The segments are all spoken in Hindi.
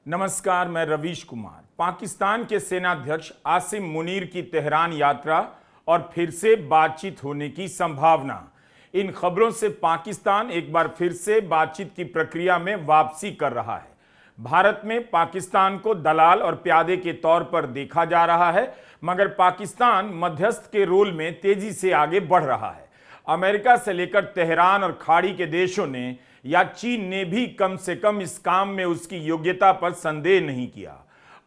नमस्कार, मैं रवीश कुमार। पाकिस्तान के सेनाध्यक्ष आसिम मुनीर की तेहरान यात्रा और फिर से बातचीत होने की संभावना। इन खबरों से पाकिस्तान एक बार फिर से बातचीत की प्रक्रिया में वापसी कर रहा है। भारत में पाकिस्तान को दलाल और प्यादे के तौर पर देखा जा रहा है, मगर पाकिस्तान मध्यस्थ के रोल में तेजी से आगे बढ़ रहा है। अमेरिका से लेकर तेहरान और खाड़ी के देशों ने या चीन ने भी कम से कम इस काम में उसकी योग्यता पर संदेह नहीं किया।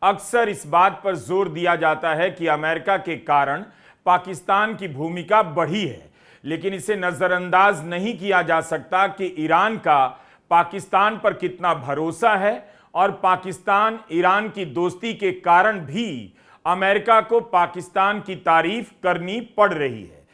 अक्सर इस बात पर जोर दिया जाता है कि अमेरिका के कारण पाकिस्तान की भूमिका बढ़ी है, लेकिन इसे नजरअंदाज नहीं किया जा सकता कि ईरान का पाकिस्तान पर कितना भरोसा है और पाकिस्तान ईरान की दोस्ती के कारण भी अमेरिका को पाकिस्तान की तारीफ करनी पड़ रही है।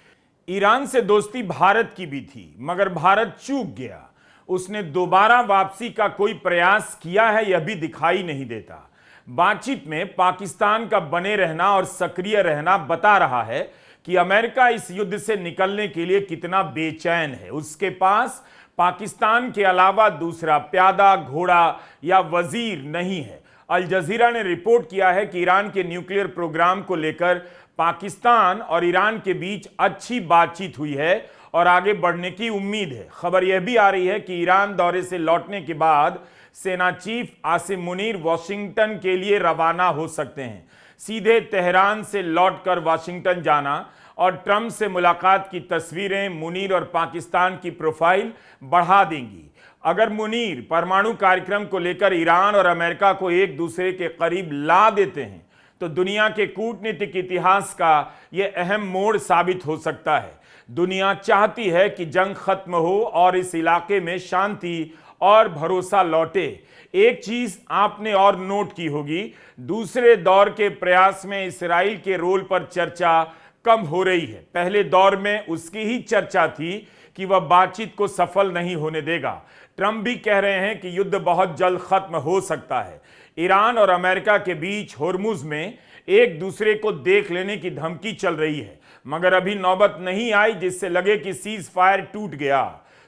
ईरान से दोस्ती भारत की भी थी, मगर भारत चूक गया। उसने दोबारा वापसी का कोई प्रयास किया है, यह भी दिखाई नहीं देता। बातचीत में पाकिस्तान का बने रहना और सक्रिय रहना बता रहा है कि अमेरिका इस युद्ध से निकलने के लिए कितना बेचैन है। उसके पास पाकिस्तान के अलावा दूसरा प्यादा, घोड़ा या वजीर नहीं है। अल जजीरा ने रिपोर्ट किया है कि ईरान के न्यूक्लियर प्रोग्राम को लेकर पाकिस्तान और ईरान के बीच अच्छी बातचीत हुई है और आगे बढ़ने की उम्मीद है। खबर यह भी आ रही है कि ईरान दौरे से लौटने के बाद सेना चीफ आसिम मुनीर वॉशिंगटन के लिए रवाना हो सकते हैं। सीधे तेहरान से लौटकर वाशिंगटन जाना और ट्रंप से मुलाकात की तस्वीरें मुनीर और पाकिस्तान की प्रोफाइल बढ़ा देंगी। अगर मुनीर परमाणु कार्यक्रम को लेकर ईरान और अमेरिका को एक दूसरे के करीब ला देते हैं तो दुनिया के कूटनीतिक इतिहास का यह अहम मोड़ साबित हो सकता है। दुनिया चाहती है कि जंग खत्म हो और इस इलाके में शांति और भरोसा लौटे। एक चीज आपने और नोट की होगी, दूसरे दौर के प्रयास में इस्राइल के रोल पर चर्चा कम हो रही है। पहले दौर में उसकी ही चर्चा थी कि वह बातचीत को सफल नहीं होने देगा। ट्रंप भी कह रहे हैं कि युद्ध बहुत जल्द खत्म हो सकता है। ईरान और अमेरिका के बीच होर्मुज में एक दूसरे को देख लेने की धमकी चल रही है, मगर अभी नौबत नहीं आई जिससे लगे कि सीज फायर टूट गया।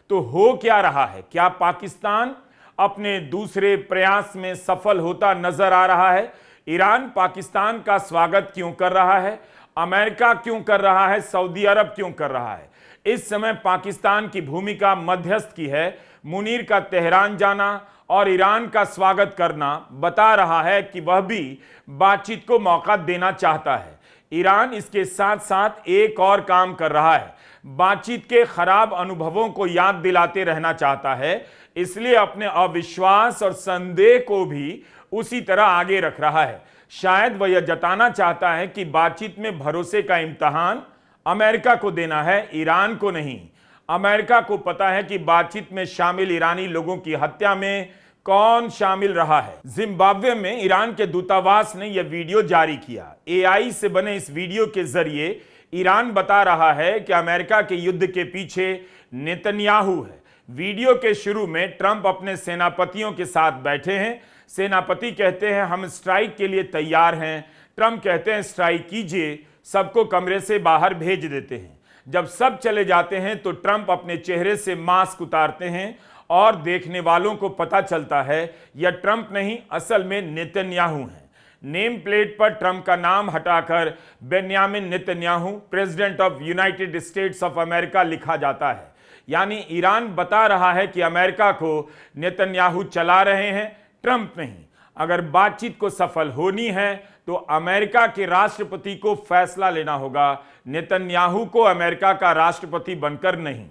तो हो क्या रहा है? क्या पाकिस्तान अपने दूसरे प्रयास में सफल होता नजर आ रहा है? ईरान पाकिस्तान का स्वागत क्यों कर रहा है? अमेरिका क्यों कर रहा है? सऊदी अरब क्यों कर रहा है? इस समय पाकिस्तान की भूमिका मध्यस्थ की है। मुनीर का तेहरान जाना और ईरान का स्वागत करना बता रहा है कि वह भी बातचीत को मौका देना चाहता है। ईरान इसके साथ साथ एक और काम कर रहा है, बातचीत के खराब अनुभवों को याद दिलाते रहना चाहता है, इसलिए अपने अविश्वास और संदेह को भी उसी तरह आगे रख रहा है। शायद वह यह जताना चाहता है कि बातचीत में भरोसे का इम्तहान अमेरिका को देना है, ईरान को नहीं। अमेरिका को पता है कि बातचीत में शामिल ईरानी लोगों की हत्या में कौन शामिल रहा है। जिम्बाब्वे में ईरान के दूतावास ने यह वीडियो जारी किया। एआई से बने इस वीडियो के जरिए ईरान बता रहा है कि अमेरिका के युद्ध के पीछे नेतन्याहू है। वीडियो के शुरू में ट्रंप अपने सेनापतियों के साथ बैठे हैं। सेनापति कहते हैं हम स्ट्राइक के लिए तैयार हैं। ट्रंप कहते हैं स्ट्राइक कीजिए, सबको कमरे से बाहर भेज देते हैं। जब सब चले जाते हैं तो ट्रंप अपने चेहरे से मास्क उतारते हैं और देखने वालों को पता चलता है यह ट्रंप नहीं, असल में नेतन्याहू हैं। नेम प्लेट पर ट्रंप का नाम हटाकर Benjamin Netanyahu president of United states of America लिखा जाता है। यानी ईरान बता रहा है कि अमेरिका को नेतन्याहू चला रहे हैं, ट्रंप नहीं। अगर बातचीत को सफल होनी है तो अमेरिका के राष्ट्रपति को फैसला लेना होगा, नेतन्याहू को अमेरिका का राष्ट्रपति बनकर नहीं।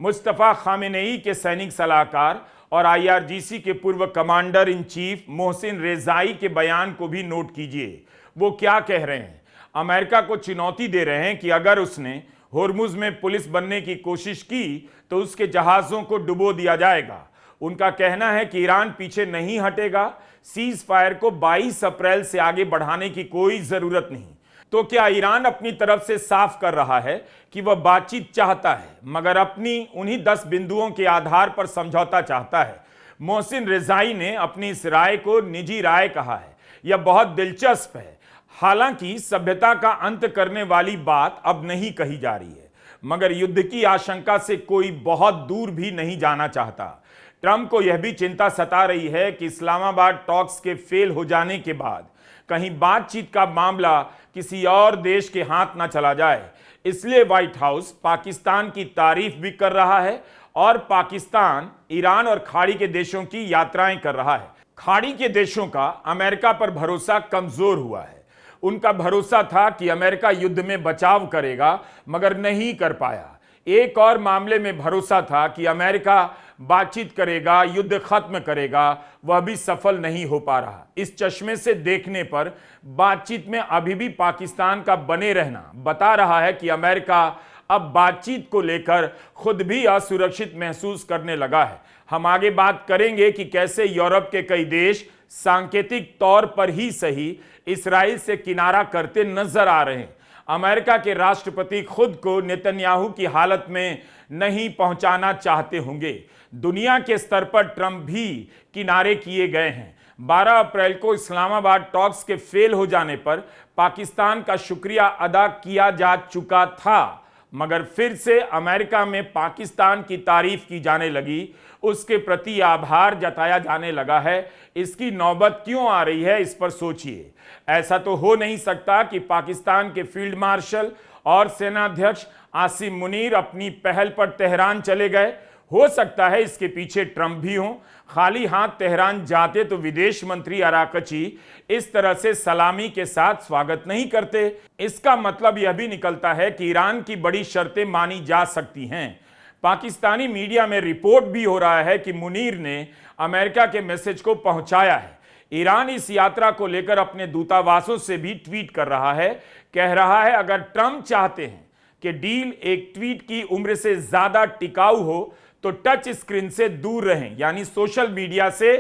मुस्तफा खामेनेई के सैनिक सलाहकार और आईआरजीसी के पूर्व commander in chief Mohsin Rezaei के बयान को भी नोट कीजिए। वो क्या कह रहे हैं? अमेरिका को चुनौती दे रहे हैं कि अगर उसने होर्मुज में पुलिस बनने की कोशिश की तो उसके जहाजों को डुबो दिया जाएगा। उनका कहना है कि ईरान पीछे नहीं हटेगा, सीज फायर को 22 अप्रैल से आगे बढ़ाने की कोई जरूरत नहीं। तो क्या ईरान अपनी तरफ से साफ कर रहा है कि वह बातचीत चाहता है, मगर अपनी उन्हीं 10 बिंदुओं के आधार पर समझौता चाहता है? मोहसिन रेजाई ने अपनी इस राय को निजी राय कहा है। यह बहुत दिलचस्प है। हालांकि सभ्यता का अंत करने वाली बात अब नहीं कही जा रही है, मगर युद्ध की आशंका से कोई बहुत दूर भी नहीं जाना चाहता। ट्रंप को यह भी चिंता सता रही है कि इस्लामाबाद टॉक्स के फेल हो जाने के बाद कहीं बातचीत का मामला किसी और देश के हाथ ना चला जाए। इसलिए व्हाइट हाउस पाकिस्तान की तारीफ भी कर रहा है और पाकिस्तान, ईरान और खाड़ी के देशों की यात्राएं कर रहा है। खाड़ी के देशों का अमेरिका पर भरोसा कमजोर हुआ है। उनका भरोसा था कि अमेरिका युद्ध में बचाव करेगा, मगर नहीं कर पाया। एक और मामले में भरोसा था कि अमेरिका बातचीत करेगा, युद्ध खत्म करेगा, वह भी सफल नहीं हो पा रहा। इस चश्मे से देखने पर बातचीत में अभी भी पाकिस्तान का बने रहना बता रहा है कि अमेरिका अब बातचीत को लेकर खुद भी असुरक्षित महसूस करने लगा है। हम आगे बात करेंगे कि कैसे यूरोप के कई देश सांकेतिक तौर पर ही सही इस्राइल से किनारा करते नजर आ रहे हैं। अमेरिका के राष्ट्रपति खुद को नेतन्याहू की हालत में नहीं पहुंचाना चाहते होंगे। दुनिया के स्तर पर ट्रंप भी किनारे किए गए हैं। 12 अप्रैल को इस्लामाबाद टॉक्स के फेल हो जाने पर पाकिस्तान का शुक्रिया अदा किया जा चुका था, मगर फिर से अमेरिका में पाकिस्तान की तारीफ की जाने लगी, उसके प्रति आभार जताया जाने लगा है। इसकी नौबत क्यों आ रही है, इस पर सोचिए। ऐसा तो हो नहीं सकता कि पाकिस्तान के फील्ड मार्शल और सेनाध्यक्ष आसिम मुनीर अपनी पहल पर तेहरान चले गए। हो सकता है इसके पीछे ट्रंप भी हों। खाली हाथ तेहरान जाते तो विदेश मंत्री अराकची इस तरह से सलामी के साथ स्वागत नहीं करते। इसका मतलब यह भी निकलता है कि ईरान की बड़ी शर्तें मानी जा सकती हैं। पाकिस्तानी मीडिया में रिपोर्ट भी हो रहा है कि मुनीर ने अमेरिका के मैसेज को पहुंचाया है। ईरान इस यात्रा को लेकर अपने दूतावासों से भी ट्वीट कर रहा है। कह रहा है अगर ट्रंप चाहते हैं कि डील एक ट्वीट की उम्र से ज्यादा टिकाऊ हो तो टच स्क्रीन से दूर रहें, यानी सोशल मीडिया से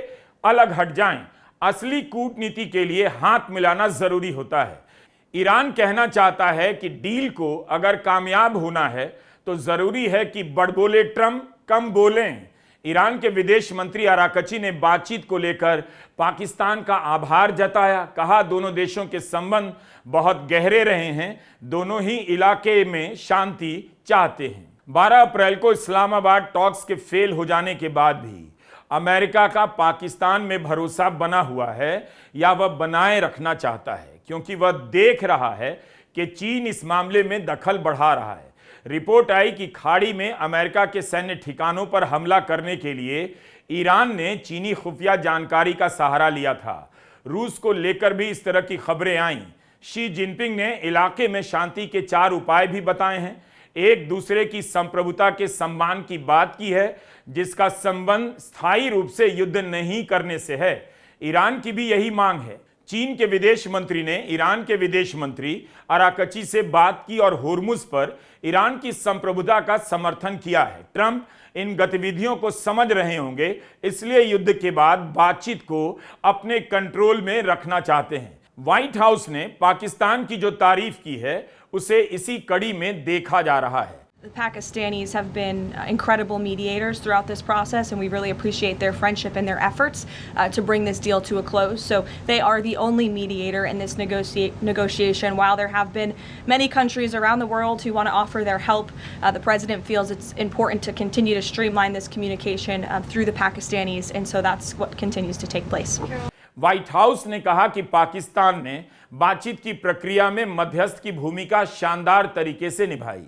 अलग हट जाएं। असली कूटनीति के लिए हाथ मिलाना जरूरी होता है। ईरान कहना चाहता है कि डील को अगर कामयाब होना है तो जरूरी है कि बड़बोले ट्रंप कम बोलें। ईरान के विदेश मंत्री अराकची ने बातचीत को लेकर पाकिस्तान का आभार जताया। कहा दोनों देशों के संबंध बहुत गहरे रहे हैं, दोनों ही इलाके में शांति चाहते हैं। 12 अप्रैल को इस्लामाबाद टॉक्स के फेल हो जाने के बाद भी अमेरिका का पाकिस्तान में भरोसा बना हुआ है या वह बनाए रखना चाहता है, क्योंकि वह देख रहा है कि चीन इस मामले में दखल बढ़ा रहा है। रिपोर्ट आई कि खाड़ी में अमेरिका के सैन्य ठिकानों पर हमला करने के लिए ईरान ने चीनी खुफिया जानकारी का सहारा लिया था। रूस को लेकर भी इस तरह की खबरें आईं। शी जिनपिंग ने इलाके में शांति के 4 उपाय भी बताए हैं। एक दूसरे की संप्रभुता के सम्मान की बात की है, जिसका संबंध स्थायी रूप से युद्ध नहीं करने से है। ईरान की भी यही मांग है। चीन के विदेश मंत्री ने ईरान के विदेश मंत्री अराकची से बात की और होर्मुज पर ईरान की संप्रभुता का समर्थन किया है। ट्रंप इन गतिविधियों को समझ रहे होंगे, इसलिए युद्ध के बाद बातचीत को अपने कंट्रोल में रखना चाहते हैं। व्हाइट हाउस ने पाकिस्तान की जो तारीफ की है उसे इसी कड़ी में देखा जा रहा है। The Pakistanis have been incredible mediators throughout this process, and we really appreciate their friendship and their efforts to bring this deal to a close. So they are the only mediator in this negotiation. While there have been many countries around the world who want to offer their help, the president feels it's important to continue to streamline this communication through the Pakistanis, and so that's what continues to take place. White house ने कहा कि पाकिस्तान ने बातचीत की प्रक्रिया में मध्यस्थ की भूमिका शानदार तरीके से निभाई।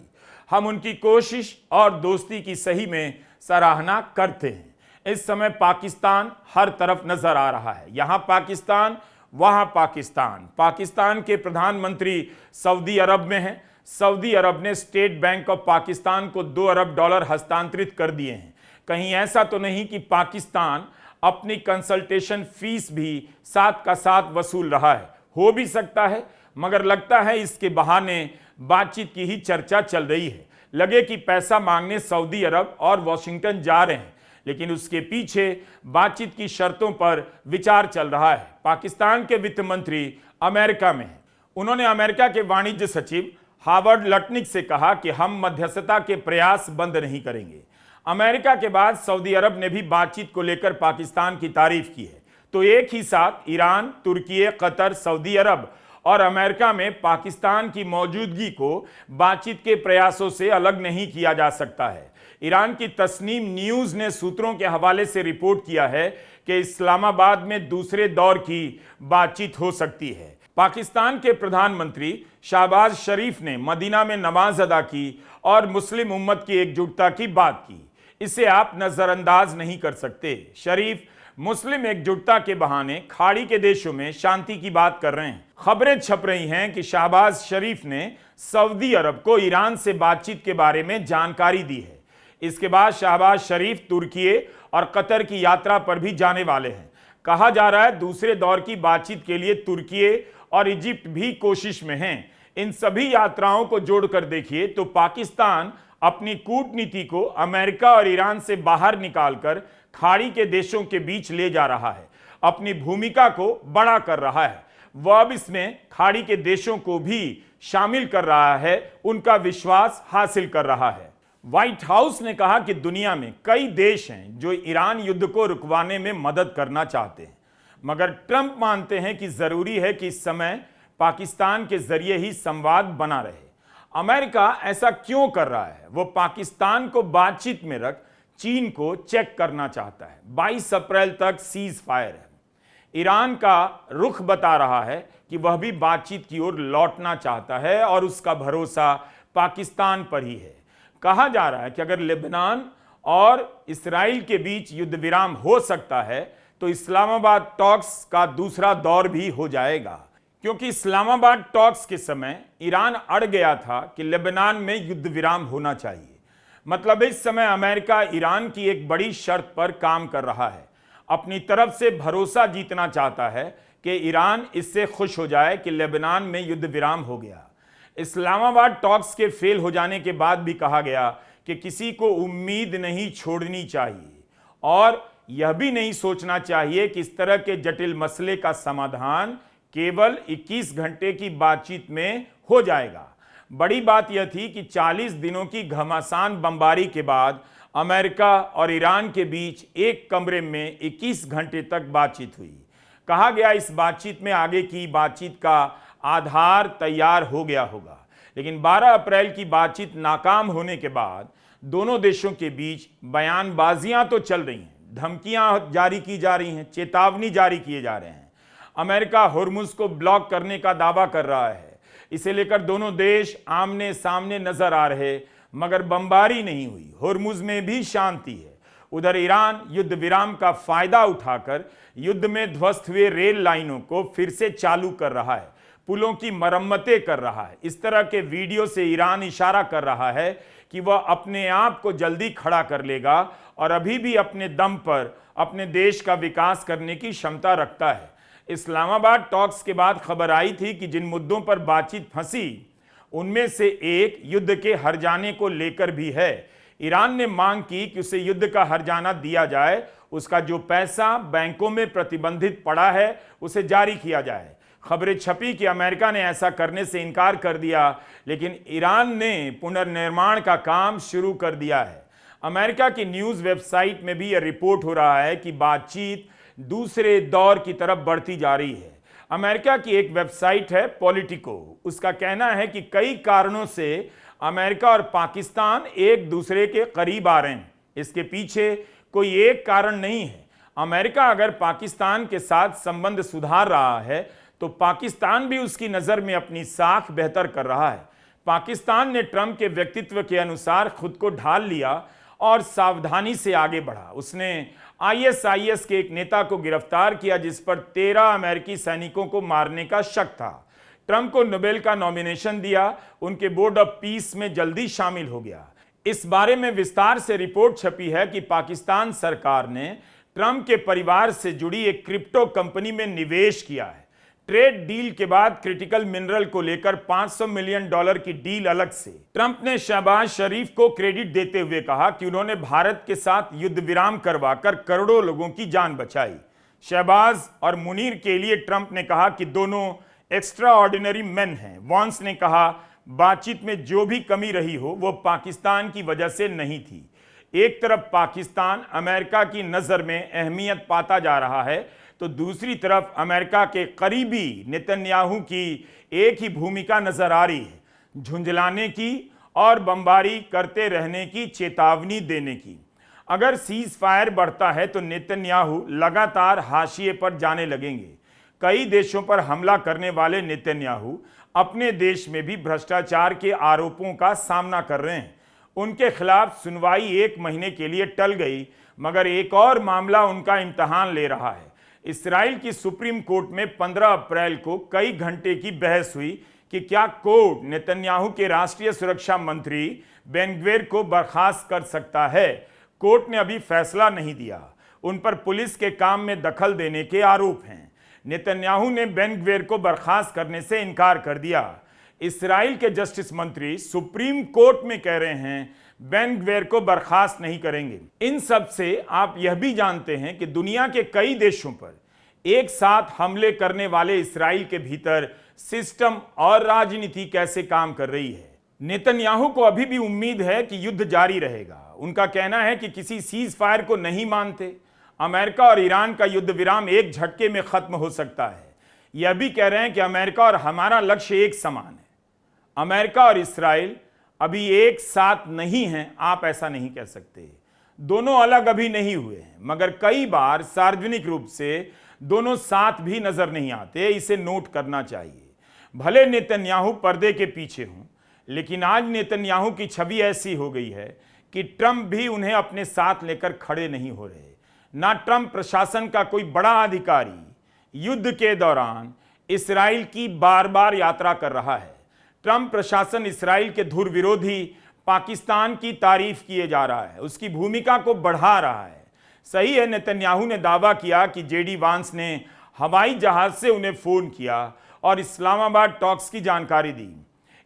हम उनकी कोशिश और दोस्ती की सही में सराहना करते हैं। इस समय पाकिस्तान हर तरफ नजर आ रहा है। यहां पाकिस्तान, वहां पाकिस्तान। पाकिस्तान के प्रधानमंत्री सऊदी अरब में हैं। सऊदी अरब ने स्टेट बैंक ऑफ पाकिस्तान को $2 अरब हस्तांतरित कर दिए हैं। कहीं ऐसा तो नहीं कि पाकिस्तान अपनी कंसल्टेशन फीस भी साथ का साथ वसूल रहा है। हो भी सकता है, मगर लगता है इसके बहाने बातचीत की ही चर्चा चल रही है। लगे कि पैसा मांगने सऊदी अरब और वॉशिंगटन जा रहे हैं, लेकिन उसके पीछे बातचीत की शर्तों पर विचार चल रहा है। पाकिस्तान के वित्त मंत्री अमेरिका में हैं। उन्होंने अमेरिका के वाणिज्य सचिव हावर्ड लटनिक से कहा कि हम मध्यस्थता के प्रयास बंद नहीं करेंगे। अमेरिका के बाद सऊदी अरब ने भी बातचीत को लेकर पाकिस्तान की तारीफ की है। तो एक ही साथ ईरान, तुर्की, कतर, सऊदी अरब और अमेरिका में पाकिस्तान की मौजूदगी को बातचीत के प्रयासों से अलग नहीं किया जा सकता है। ईरान की तस्नीम न्यूज ने सूत्रों के हवाले से रिपोर्ट किया है कि इस्लामाबाद में दूसरे दौर की बातचीत हो सकती है। पाकिस्तान के प्रधानमंत्री शहबाज शरीफ ने मदीना में नमाज अदा की और मुस्लिम उम्मत की एकजुटता की बात की। इसे आप नजरअंदाज नहीं कर सकते। शरीफ मुस्लिम एकजुटता के बहाने खाड़ी के देशों में शांति की बात कर रहे हैं। खबरें छप रही हैं कि शहबाज शरीफ ने सऊदी अरब को ईरान से बातचीत के बारे में जानकारी दी है। इसके बाद शहबाज शरीफ तुर्की और कतर की यात्रा पर भी जाने वाले हैं। कहा जा रहा है दूसरे दौर की बातचीत के लिए तुर्की और इजिप्ट भी कोशिश में हैं। इन सभी यात्राओं को जोड़कर देखिए तो पाकिस्तान अपनी कूटनीति को अमेरिका और ईरान से बाहर निकालकर खाड़ी के देशों के बीच ले जा रहा है, अपनी भूमिका को बड़ा कर रहा है। वह अब इसमें खाड़ी के देशों को भी शामिल कर रहा है, उनका विश्वास हासिल कर रहा है। व्हाइट हाउस ने कहा कि दुनिया में कई देश हैं जो ईरान युद्ध को रुकवाने में मदद करना चाहते हैं, मगर ट्रंप मानते हैं कि जरूरी है कि इस समय पाकिस्तान के जरिए ही संवाद बना रहे। अमेरिका ऐसा क्यों कर रहा है? वो पाकिस्तान को बातचीत में रख चीन को चेक करना चाहता है। 22 अप्रैल तक सीज फायर है। ईरान का रुख बता रहा है कि वह भी बातचीत की ओर लौटना चाहता है और उसका भरोसा पाकिस्तान पर ही है। कहा जा रहा है कि अगर लेबनान और इस्राइल के बीच युद्ध विराम हो सकता है तो इस्लामाबाद टॉक्स का दूसरा दौर भी हो जाएगा, क्योंकि इस्लामाबाद टॉक्स के समय ईरान अड़ गया था कि लेबनान में युद्ध विराम होना चाहिए। मतलब इस समय अमेरिका ईरान की एक बड़ी शर्त पर काम कर रहा है, अपनी तरफ से भरोसा जीतना चाहता है कि ईरान इससे खुश हो जाए कि लेबनान में युद्ध विराम हो गया। इस्लामाबाद टॉक्स के फेल हो जाने के बाद भी कहा गया कि किसी को उम्मीद नहीं छोड़नी चाहिए और यह भी नहीं सोचना चाहिए कि इस तरह के जटिल मसले का समाधान केवल 21 घंटे की बातचीत में हो जाएगा। बड़ी बात यह थी कि 40 दिनों की घमासान बमबारी के बाद अमेरिका और ईरान के बीच एक कमरे में 21 घंटे तक बातचीत हुई। कहा गया इस बातचीत में आगे की बातचीत का आधार तैयार हो गया होगा, लेकिन 12 अप्रैल की बातचीत नाकाम होने के बाद दोनों देशों के बीच बयानबाजियां तो चल रही हैं, धमकियां जारी की जा रही हैं, चेतावनी जारी किए जा रहे हैं। अमेरिका होर्मुज को ब्लॉक करने का दावा कर रहा है। इसे लेकर दोनों देश आमने सामने नजर आ रहे, मगर बमबारी नहीं हुई। होर्मुज में भी शांति है। उधर ईरान युद्ध विराम का फायदा उठाकर युद्ध में ध्वस्त हुए रेल लाइनों को फिर से चालू कर रहा है, पुलों की मरम्मतें कर रहा है। इस तरह के वीडियो से ईरान इशारा कर रहा है कि वह अपने आप को जल्दी खड़ा कर लेगा और अभी भी अपने दम पर अपने देश का विकास करने की क्षमता रखता है। इस्लामाबाद टॉक्स के बाद खबर आई थी कि जिन मुद्दों पर बातचीत फंसी उनमें से एक युद्ध के हर्जाने को लेकर भी है। ईरान ने मांग की कि उसे युद्ध का हर्जाना दिया जाए, उसका जो पैसा बैंकों में प्रतिबंधित पड़ा है उसे जारी किया जाए। खबरें छपी कि अमेरिका ने ऐसा करने से इनकार कर दिया, लेकिन ईरान ने पुनर्निर्माण का काम शुरू कर दिया है। अमेरिका की न्यूज़ वेबसाइट में भी यह रिपोर्ट हो रहा है कि बातचीत दूसरे दौर की तरफ बढ़ती जा रही है। अमेरिका की एक वेबसाइट है पॉलिटिको, उसका कहना है कि कई कारणों से अमेरिका और पाकिस्तान एक दूसरे के करीब आ रहे हैं। इसके पीछे कोई एक कारण नहीं है। अमेरिका अगर पाकिस्तान के साथ संबंध सुधार रहा है तो पाकिस्तान भी उसकी नज़र में अपनी साख बेहतर कर रहा है। पाकिस्तान ने ट्रंप के व्यक्तित्व के अनुसार खुद को ढाल लिया और सावधानी से आगे बढ़ा। उसने आईएसआईएस के एक नेता को गिरफ्तार किया जिस पर 13 अमेरिकी सैनिकों को मारने का शक था। ट्रंप को नोबेल का नॉमिनेशन दिया, उनके बोर्ड ऑफ पीस में जल्दी शामिल हो गया। इस बारे में विस्तार से रिपोर्ट छपी है कि पाकिस्तान सरकार ने ट्रंप के परिवार से जुड़ी एक क्रिप्टो कंपनी में निवेश किया है। ट्रेड डील के बाद क्रिटिकल मिनरल को लेकर $500 मिलियन की डील अलग से। ट्रंप ने शहबाज शरीफ को क्रेडिट देते हुए कहा कि उन्होंने भारत के साथ युद्ध विराम करवाकर करोड़ों लोगों की जान बचाई। शहबाज और मुनीर के लिए ट्रंप ने कहा कि दोनों एक्स्ट्रा ऑर्डिनरी मैन हैं। वॉन्स ने कहा बातचीत में जो भी कमी रही हो वो पाकिस्तान की वजह से नहीं थी। एक तरफ पाकिस्तान अमेरिका की नज़र में अहमियत पाता जा रहा है तो दूसरी तरफ अमेरिका के करीबी नेतन्याहू की एक ही भूमिका नजर आ रही है, झुंझलाने की और बमबारी करते रहने की चेतावनी देने की। अगर सीज फायर बढ़ता है तो नेतन्याहू लगातार हाशिए पर जाने लगेंगे। कई देशों पर हमला करने वाले नेतन्याहू अपने देश में भी भ्रष्टाचार के आरोपों का सामना कर रहे हैं। उनके खिलाफ सुनवाई 1 महीने के लिए टल गई, मगर एक और मामला उनका इम्तहान ले रहा है। इस्राएल की सुप्रीम कोर्ट में 15 अप्रैल को कई घंटे की बहस हुई कि क्या कोर्ट नेतन्याहू के राष्ट्रीय सुरक्षा मंत्री बेन ग्विर को बर्खास्त कर सकता है। कोर्ट ने अभी फैसला नहीं दिया। उन पर पुलिस के काम में दखल देने के आरोप हैं। नेतन्याहू ने बेन ग्विर को बर्खास्त करने से इनकार कर दिया। इस्राएल के जस्टिस मंत्री सुप्रीम कोर्ट में कह रहे हैं बेन ग्विर को बर्खास्त नहीं करेंगे। इन सब से आप यह भी जानते हैं कि दुनिया के कई देशों पर एक साथ हमले करने वाले इस्राएल के भीतर सिस्टम और राजनीति कैसे काम कर रही है। नेतन्याहू को अभी भी उम्मीद है कि युद्ध जारी रहेगा। उनका कहना है कि किसी सीज फायर को नहीं मानते। अमेरिका और ईरान का युद्ध विराम एक झटके में खत्म हो सकता है। यह भी कह रहे हैं कि अमेरिका और हमारा लक्ष्य एक समान है। अमेरिका और इस्राएल अभी एक साथ नहीं हैं, आप ऐसा नहीं कह सकते। दोनों अलग अभी नहीं हुए हैं, मगर कई बार सार्वजनिक रूप से दोनों साथ भी नजर नहीं आते। इसे नोट करना चाहिए। भले नेतन्याहू पर्दे के पीछे हों, लेकिन आज नेतन्याहू की छवि ऐसी हो गई है कि ट्रंप भी उन्हें अपने साथ लेकर खड़े नहीं हो रहे। ना ट्रंप प्रशासन का कोई बड़ा अधिकारी युद्ध के दौरान इस्राएल की बार बार यात्रा कर रहा है। ट्रंप प्रशासन इस्राएल के धुर विरोधी पाकिस्तान की तारीफ किए जा रहा है, उसकी भूमिका को बढ़ा रहा है। सही है, नेतन्याहू ने दावा किया कि जेडी वांस ने हवाई जहाज से उन्हें फोन किया और इस्लामाबाद टॉक्स की जानकारी दी।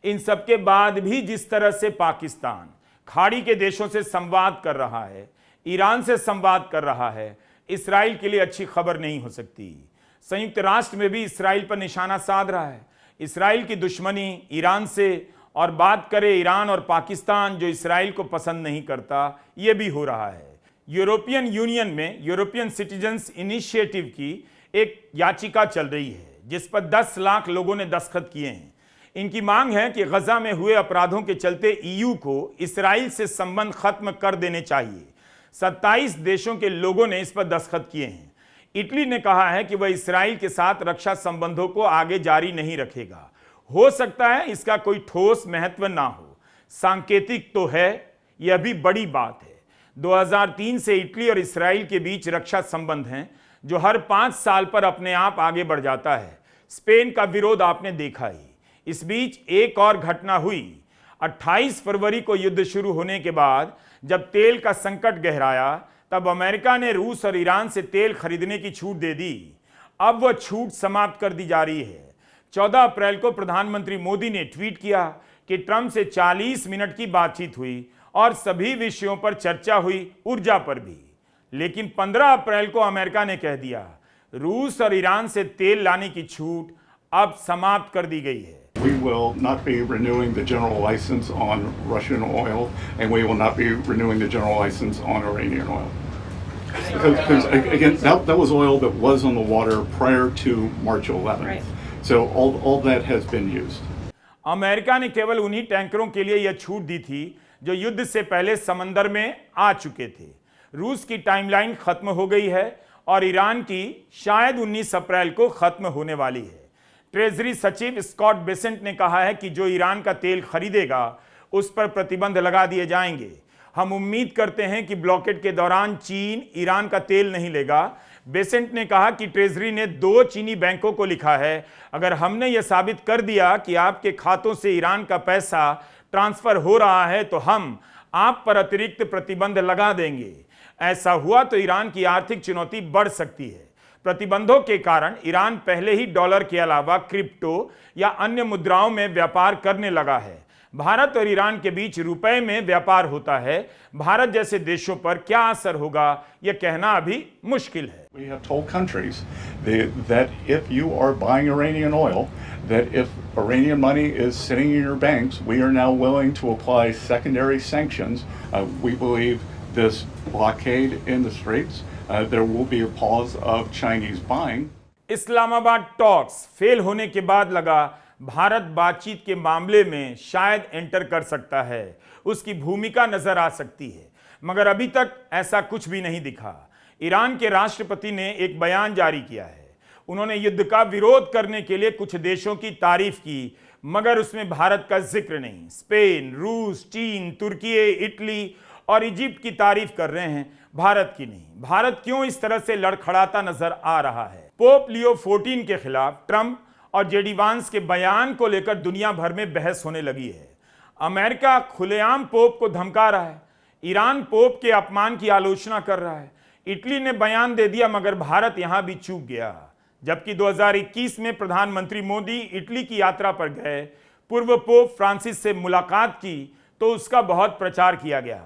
इन सबके बाद भी जिस तरह से पाकिस्तान खाड़ी के देशों से संवाद कर रहा है, ईरान से संवाद कर रहा है, इस्राएल के लिए अच्छी खबर नहीं हो सकती। संयुक्त राष्ट्र में भी इस्राएल पर निशाना साध रहा है। इस्राएल की दुश्मनी ईरान से, और बात करें ईरान और पाकिस्तान जो इस्राएल को पसंद नहीं करता, यह भी हो रहा है। यूरोपियन यूनियन में यूरोपियन सिटीजन्स इनिशिएटिव की एक याचिका चल रही है जिस पर 10 लाख लोगों ने दस्तखत किए हैं। इनकी मांग है कि गजा में हुए अपराधों के चलते ईयू को इस्राएल से संबंध खत्म कर देने चाहिए। 27 देशों के लोगों ने इस पर दस्तखत किए हैं। इटली ने कहा है कि वह इस्राएल के साथ रक्षा संबंधों को आगे जारी नहीं रखेगा। हो सकता है इसका कोई ठोस महत्व ना हो, सांकेतिक तो है, यह भी बड़ी बात है। 2003 से इटली और इस्राएल के बीच रक्षा संबंध हैं जो हर 5 साल पर अपने आप आगे बढ़ जाता है। स्पेन का विरोध आपने देखा ही। इस बीच एक और घटना हुई। 28 फरवरी को युद्ध शुरू होने के बाद जब तेल का संकट गहराया, तब अमेरिका ने रूस और ईरान से तेल खरीदने की छूट दे दी। अब वह छूट समाप्त कर दी जा रही है। 14 अप्रैल को प्रधानमंत्री मोदी ने ट्वीट किया कि ट्रंप से 40 मिनट की बातचीत हुई और सभी विषयों पर चर्चा हुई, ऊर्जा पर भी। लेकिन 15 अप्रैल को अमेरिका ने कह दिया रूस और ईरान से तेल लाने की छूट अब समाप्त कर दी गई है। We will not be renewing the general license on Russian oil, and we will not be renewing the general license on Iranian oil. Because again, that was oil that was on the water prior to March 11th. Right. So all that has been used. America ने केवल उन्हीं टैंकरों के लिए यह छूट दी थी जो युद्ध से पहले समंदर में आ चुके थे। रूस की टाइमलाइन खत्म हो गई है और ईरान की शायद 19 अप्रैल को खत्म होने वाली है। ट्रेजरी सचिव स्कॉट बेसेंट ने कहा है कि जो ईरान का तेल खरीदेगा उस पर प्रतिबंध लगा दिए जाएंगे। हम उम्मीद करते हैं कि ब्लॉकेड के दौरान चीन ईरान का तेल नहीं लेगा। बेसेंट ने कहा कि ट्रेजरी ने 2 चीनी बैंकों को लिखा है, अगर हमने यह साबित कर दिया कि आपके खातों से ईरान का पैसा ट्रांसफर हो रहा है तो हम आप पर अतिरिक्त प्रतिबंध लगा देंगे। ऐसा हुआ तो ईरान की आर्थिक चुनौती बढ़ सकती है। प्रतिबंधों के कारण ईरान पहले ही डॉलर के अलावा क्रिप्टो या अन्य मुद्राओं में व्यापार करने लगा है। भारत और ईरान के बीच रुपए में व्यापार होता है। भारत जैसे देशों पर क्या असर होगा यह कहना अभी मुश्किल है। We have told countries that if you are buying Iranian oil, that if Iranian money is sitting in your banks, we are now willing to apply secondary sanctions. We believe this blockade in the Straits, there will be a pause of Chinese buying. Islamabad talks fail होने के बाद लगा भारत बातचीत के मामले में शायद एंटर कर सकता है, उसकी भूमिका नजर आ सकती है, मगर अभी तक ऐसा कुछ भी नहीं दिखा। ईरान के राष्ट्रपति ने एक बयान जारी किया है। उन्होंने युद्ध का विरोध करने के लिए कुछ देशों की तारीफ की, मगर उसमें भारत का जिक्र नहीं। स्पेन, रूस, चीन, तुर्की, इटली और इजिप्ट की तारीफ कर रहे हैं, भारत की नहीं। भारत क्यों इस तरह से लड़खड़ाता नजर आ रहा है? पोप लियो 14 के खिलाफ ट्रंप और जेडी वांस के बयान को लेकर दुनिया भर में बहस होने लगी है। अमेरिका खुलेआम पोप को धमका रहा है, ईरान पोप के अपमान की आलोचना कर रहा है, इटली ने बयान दे दिया, मगर भारत यहां भी चूक गया। जबकि 2021 में प्रधानमंत्री मोदी इटली की यात्रा पर गए, पूर्व पोप फ्रांसिस से मुलाकात की, तो उसका बहुत प्रचार किया गया।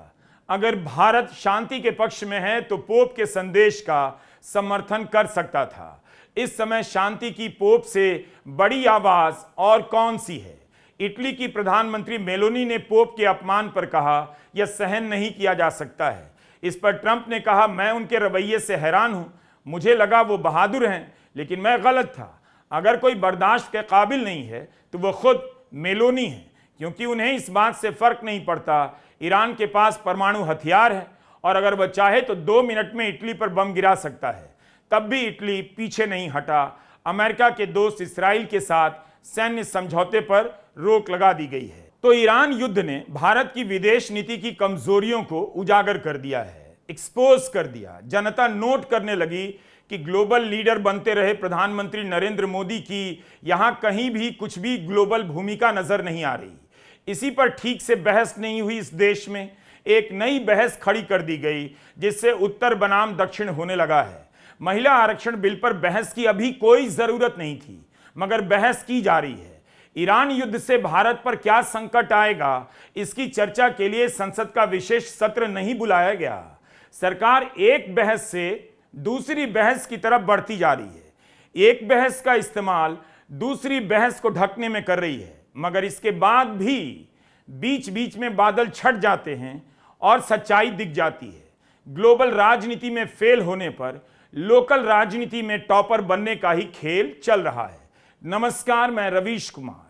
अगर भारत शांति के पक्ष में है तो पोप के संदेश का समर्थन कर सकता था। इस समय शांति की पोप से बड़ी आवाज और कौन सी है? इटली की प्रधानमंत्री मेलोनी ने पोप के अपमान पर कहा, यह सहन नहीं किया जा सकता है। इस पर ट्रंप ने कहा, मैं उनके रवैये से हैरान हूं, मुझे लगा वो बहादुर हैं, लेकिन मैं गलत था। अगर कोई बर्दाश्त के काबिल नहीं है तो वो खुद मेलोनी है, क्योंकि उन्हें इस बात से फर्क नहीं पड़ता ईरान के पास परमाणु हथियार है और अगर वह चाहे तो 2 मिनट में इटली पर बम गिरा सकता है। तब भी इटली पीछे नहीं हटा। अमेरिका के दोस्त इसराइल के साथ सैन्य समझौते पर रोक लगा दी गई है। तो ईरान युद्ध ने भारत की विदेश नीति की कमजोरियों को उजागर कर दिया है, एक्सपोज कर दिया। जनता नोट करने लगी कि ग्लोबल लीडर बनते रहे प्रधानमंत्री नरेंद्र मोदी की यहां कहीं भी कुछ भी ग्लोबल भूमिका नजर नहीं आ रही। इसी पर ठीक से बहस नहीं हुई। इस देश में एक नई बहस खड़ी कर दी गई, जिससे उत्तर बनाम दक्षिण होने लगा है। महिला आरक्षण बिल पर बहस की अभी कोई जरूरत नहीं थी, मगर बहस की जा रही है। ईरान युद्ध से भारत पर क्या संकट आएगा, इसकी चर्चा के लिए संसद का विशेष सत्र नहीं बुलाया गया। सरकार एक बहस से दूसरी बहस की तरफ बढ़ती जा रही है। एक बहस का इस्तेमाल दूसरी बहस को ढकने में कर रही है, मगर इसके बाद भी बीच बीच में बादल छट जाते हैं और सच्चाई दिख जाती है। ग्लोबल राजनीति में फेल होने पर लोकल राजनीति में टॉपर बनने का ही खेल चल रहा है। नमस्कार, मैं रवीश कुमार।